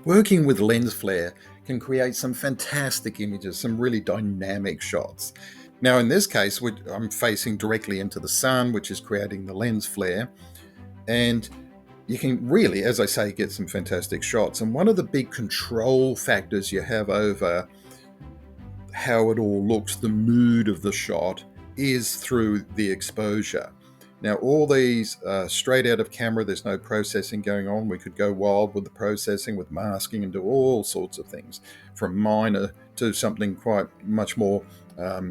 Working with lens flare can create some fantastic images, some really dynamic shots. Now in this case, I'm facing directly into the sun, which is creating the lens flare. And you can really, as I say, get some fantastic shots. And one of the big control factors you have over how it all looks, the mood of the shot, is through the exposure. Now, all these straight out of camera, there's no processing going on. We could go wild with the processing, with masking, and do all sorts of things, from minor to something quite much more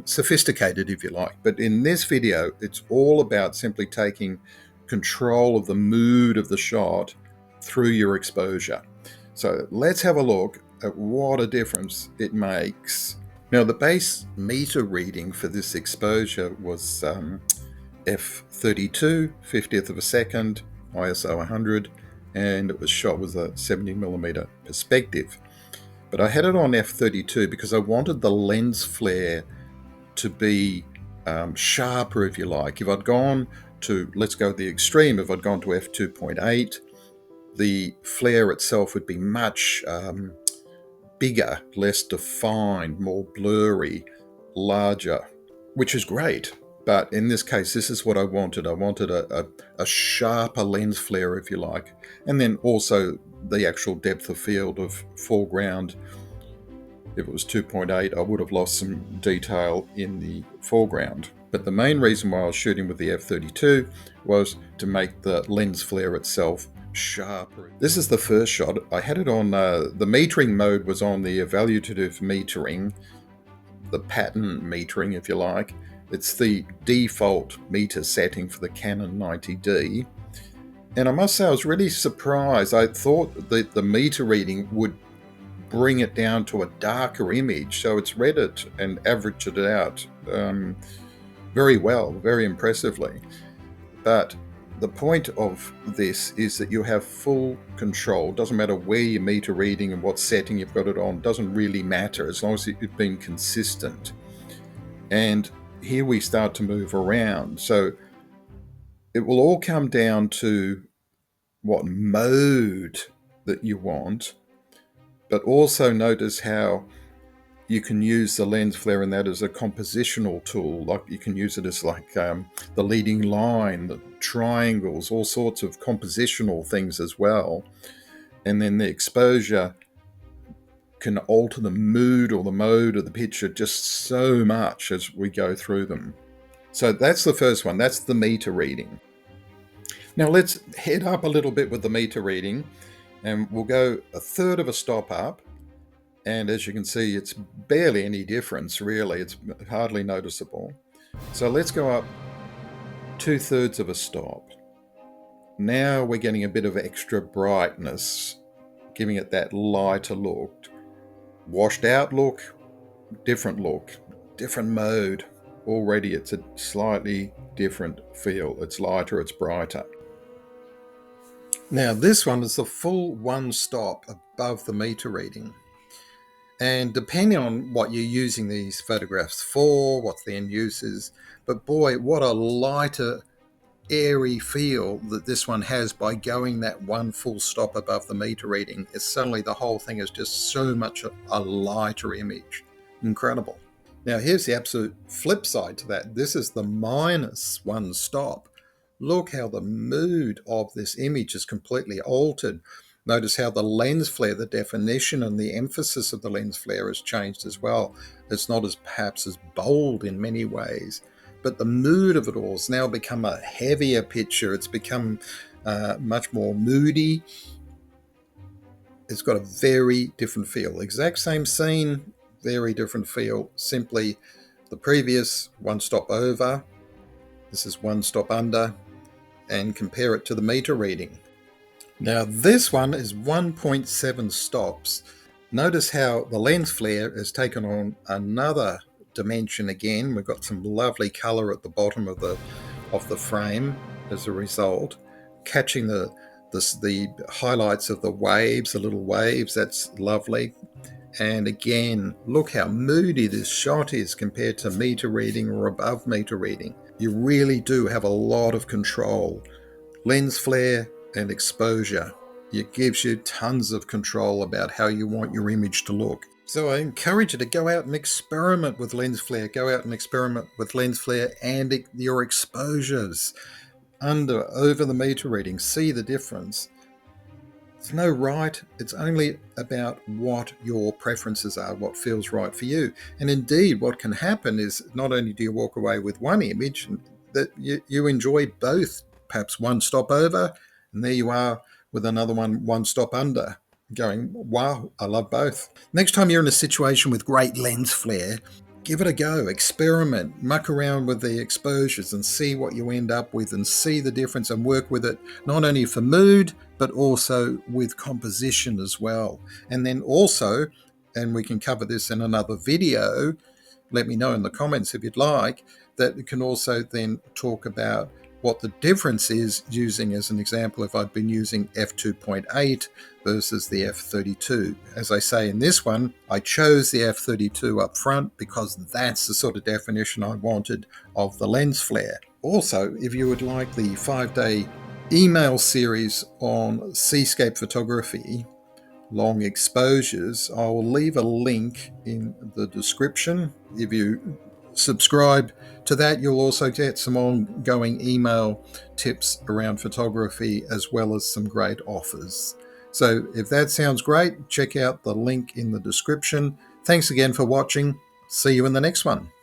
sophisticated, if you like. But in this video, it's all about simply taking control of the mood of the shot through your exposure. So let's have a look at what a difference it makes. Now, the base meter reading for this exposure was f32, 50th of a second, ISO 100, and it was shot with a 70mm perspective. But I had it on f32 because I wanted the lens flare to be sharper, if you like. If I'd gone to, let's go the extreme, if I'd gone to f2.8, the flare itself would be much bigger, less defined, more blurry, larger, which is great. But in this case, this is what I wanted. I wanted a sharper lens flare, if you like. And then also the actual depth of field of foreground. If it was 2.8, I would have lost some detail in the foreground. But the main reason why I was shooting with the f32 was to make the lens flare itself sharper. This is the first shot. I had it on, the metering mode was on the evaluative metering, the pattern metering, if you like. It's the default meter setting for the Canon 90D. And I must say I was really surprised. I thought that the meter reading would bring it down to a darker image. So it's read it and averaged it out very well, very impressively. But the point of this is that you have full control. Doesn't matter where your meter reading and what setting you've got it on. Doesn't really matter as long as you've been consistent. And here we start to move around. So it will all come down to what mode that you want, but also notice how you can use the lens flare in that as a compositional tool. Like you can use it as like the leading line, the triangles, all sorts of compositional things as well. And then the exposure can alter the mood or the mode of the picture just so much as we go through them. So that's the first one. That's the meter reading. Now let's head up a little bit with the meter reading, and we'll go a third of a stop up. And as you can see, it's barely any difference, really. It's hardly noticeable. So let's go up 2/3 of a stop. Now we're getting a bit of extra brightness, giving it that lighter look. Washed out look, different mode. Already it's a slightly different feel. It's lighter, it's brighter. Now this one is the full one stop above the meter reading. And depending on what you're using these photographs for, what the end use is, but boy, what a lighter, airy feel that this one has by going that one full stop above the meter reading. It's suddenly the whole thing is just so much a lighter image. Incredible. Now here's the absolute flip side to that. This is the minus one stop. Look how the mood of this image is completely altered. Notice how the lens flare, the definition and the emphasis of the lens flare has changed as well. It's not as perhaps as bold in many ways, but the mood of it all has now become a heavier picture. It's become much more moody. It's got a very different feel. Exact same scene, very different feel. Simply the previous one stop over, this is one stop under, and compare it to the meter reading. Now this one is 1.7 stops. Notice how the lens flare has taken on another dimension again. We've got some lovely color at the bottom of the frame as a result, catching the highlights of the waves, the little waves. That's lovely. And again, look how moody this shot is compared to meter reading or above meter reading. You really do have a lot of control. Lens flare and exposure. It gives you tons of control about how you want your image to look. So I encourage you to go out and experiment with lens flare. Go out and experiment with lens flare and your exposures under, over the meter reading. See the difference. There's no right. It's only about what your preferences are, what feels right for you. And indeed, what can happen is not only do you walk away with one image, that you enjoy both, perhaps one stop over, and there you are with another one stop under, going, wow, I love both. Next time you're in a situation with great lens flare, give it a go, experiment, muck around with the exposures and see what you end up with and see the difference and work with it, not only for mood, but also with composition as well. And then also, and we can cover this in another video, let me know in the comments if you'd like, that we can also then talk about what the difference is using, as an example, if I've been using f2.8 versus the f32. As I say in this one, I chose the f32 up front because that's the sort of definition I wanted of the lens flare. Also, if you would like the 5-day email series on seascape photography, long exposures, I will leave a link in the description. If you subscribe to that, you'll also get some ongoing email tips around photography as well as some great offers. So if that sounds great, check out the link in the description. Thanks again for watching. See you in the next one.